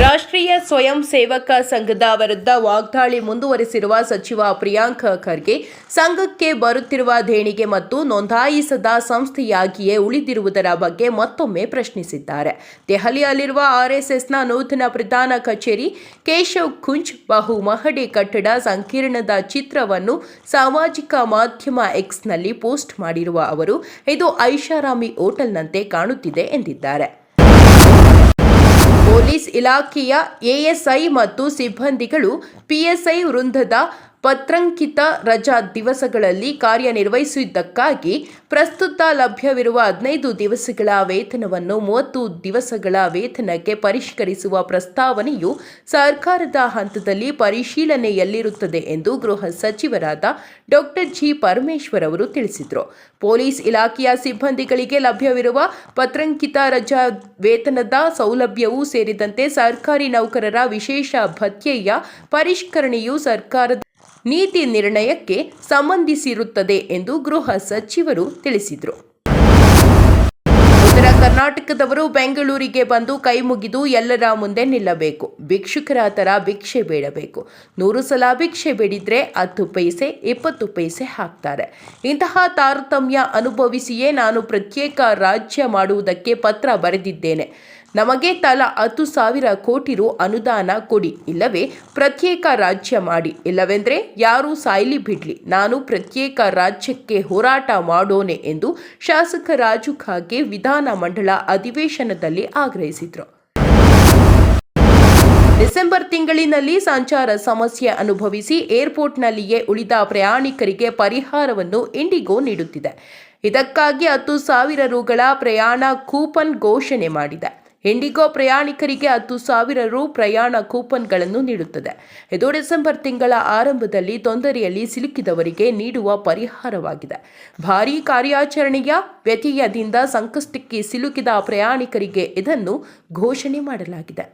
ರಾಷ್ಟ್ರೀಯ ಸ್ವಯಂ ಸೇವಕ ಸಂಘದ ವಿರುದ್ಧ ವಾಗ್ದಾಳಿ ಮುಂದುವರೆಸಿರುವ ಸಚಿವ ಪ್ರಿಯಾಂಕ್ ಖರ್ಗೆ ಸಂಘಕ್ಕೆ ಬರುತ್ತಿರುವ ದೇಣಿಗೆ ಮತ್ತು ನೋಂದಾಯಿಸದ ಸಂಸ್ಥೆಯಾಗಿಯೇ ಉಳಿದಿರುವುದರ ಬಗ್ಗೆ ಮತ್ತೊಮ್ಮೆ ಪ್ರಶ್ನಿಸಿದ್ದಾರೆ. ದೆಹಲಿಯಲ್ಲಿರುವ ಆರ್ಎಸ್ಎಸ್ನ ನೂತನ ಪ್ರಧಾನ ಕಚೇರಿ ಕೇಶವ್ ಕುಂಜ್ ಬಹುಮಹಡಿ ಕಟ್ಟಡ ಸಂಕೀರ್ಣದ ಚಿತ್ರವನ್ನು ಸಾಮಾಜಿಕ ಮಾಧ್ಯಮ ಎಕ್ಸ್ನಲ್ಲಿ ಪೋಸ್ಟ್ ಮಾಡಿರುವ ಅವರು, ಇದು ಐಷಾರಾಮಿ ಹೋಟೆಲ್ನಂತೆ ಕಾಣುತ್ತಿದೆ ಎಂದಿದ್ದಾರೆ. ಪೊಲೀಸ್ ಇಲಾಖೆಯ ಎಎಸ್ಐ ಮತ್ತು ಸಿಬ್ಬಂದಿಗಳು ಪಿಎಸ್ಐ ವೃಂದದ ಪತ್ರಂಕಿತ ರಜಾ ದಿವಸಗಳಲ್ಲಿ ಕಾರ್ಯನಿರ್ವಹಿಸಿದ್ದಕ್ಕಾಗಿ ಪ್ರಸ್ತುತ ಲಭ್ಯವಿರುವ 15 ದಿವಸಗಳ ವೇತನವನ್ನು 30 ದಿವಸಗಳ ವೇತನಕ್ಕೆ ಪರಿಷ್ಕರಿಸುವ ಪ್ರಸ್ತಾವನೆಯು ಸರ್ಕಾರದ ಹಂತದಲ್ಲಿ ಪರಿಶೀಲನೆಯಲ್ಲಿರುತ್ತದೆ ಎಂದು ಗೃಹ ಸಚಿವರಾದ ಡಾ. ಜಿ. ಪರಮೇಶ್ವರ್ ಅವರು ತಿಳಿಸಿದರು. ಪೊಲೀಸ್ ಇಲಾಖೆಯ ಸಿಬ್ಬಂದಿಗಳಿಗೆ ಲಭ್ಯವಿರುವ ಪತ್ರಂಕಿತ ರಜಾ ವೇತನದ ಸೌಲಭ್ಯವೂ ಸೇರಿದಂತೆ ಸರ್ಕಾರಿ ನೌಕರರ ವಿಶೇಷ ಭತ್ಯೆಯ ಪರಿಷ್ಕರಣೆಯು ಸರ್ಕಾರದ ನೀತಿ ನಿರ್ಣಯಕ್ಕೆ ಸಂಬಂಧಿಸಿರುತ್ತದೆ ಎಂದು ಗೃಹ ಸಚಿವರು ತಿಳಿಸಿದರು. ಉತ್ತರ ಕರ್ನಾಟಕದವರು ಬೆಂಗಳೂರಿಗೆ ಬಂದು ಕೈಮುಗಿದು ಎಲ್ಲರ ಮುಂದೆ ನಿಲ್ಲಬೇಕು. ಭಿಕ್ಷುಕರ ಥರ ಭಿಕ್ಷೆ ಬೇಡಬೇಕು. 100 ಸಲ ಭಿಕ್ಷೆ ಬೇಡಿದ್ರೆ 10 ಪೈಸೆ 20 ಪೈಸೆ ಹಾಕ್ತಾರೆ. ಇಂತಹ ತಾರತಮ್ಯ ಅನುಭವಿಸಿಯೇ ನಾನು ಪ್ರತ್ಯೇಕ ರಾಜ್ಯ ಮಾಡುವುದಕ್ಕೆ ಪತ್ರ ಬರೆದಿದ್ದೇನೆ. ನಮಗೆ ತಲಾ 10,000 ಕೋಟಿ ರು ಅನುದಾನ ಕೊಡಿ, ಇಲ್ಲವೇ ಪ್ರತ್ಯೇಕ ರಾಜ್ಯ ಮಾಡಿ, ಇಲ್ಲವೆಂದರೆ ಯಾರೂ ಸಾಯ್ಲಿ ಬಿಡ್ಲಿ, ನಾನು ಪ್ರತ್ಯೇಕ ರಾಜ್ಯಕ್ಕೆ ಹೋರಾಟ ಮಾಡೋನೆ ಎಂದು ಶಾಸಕ ರಾಜು ಖಾಗೆ ವಿಧಾನಮಂಡಲ ಅಧಿವೇಶನದಲ್ಲಿ ಆಗ್ರಹಿಸಿದರು. ಡಿಸೆಂಬರ್ ತಿಂಗಳಿನಲ್ಲಿ ಸಂಚಾರ ಸಮಸ್ಯೆ ಅನುಭವಿಸಿ ಏರ್ಪೋರ್ಟ್ನಲ್ಲಿಯೇ ಉಳಿದ ಪ್ರಯಾಣಿಕರಿಗೆ ಪರಿಹಾರವನ್ನು ಇಂಡಿಗೋ ನೀಡುತ್ತಿದೆ. ಇದಕ್ಕಾಗಿ 10,000 ರುಗಳ ಪ್ರಯಾಣ ಕೂಪನ್ ಘೋಷಣೆ ಮಾಡಿದೆ. ಇಂಡಿಗೋ ಪ್ರಯಾಣಿಕರಿಗೆ 10,000 ರು ಪ್ರಯಾಣ ಕೂಪನ್ಗಳನ್ನು ನೀಡುತ್ತದೆ. ಇದು ಡಿಸೆಂಬರ್ ತಿಂಗಳ ಆರಂಭದಲ್ಲಿ ತೊಂದರೆಯಲ್ಲಿ ಸಿಲುಕಿದವರಿಗೆ ನೀಡುವ ಪರಿಹಾರವಾಗಿದೆ. ಭಾರೀ ಕಾರ್ಯಾಚರಣೆಯ ವ್ಯತ್ಯಯದಿಂದ ಸಂಕಷ್ಟಕ್ಕೆ ಸಿಲುಕಿದ ಪ್ರಯಾಣಿಕರಿಗೆ ಇದನ್ನು ಘೋಷಣೆ ಮಾಡಲಾಗಿದೆ.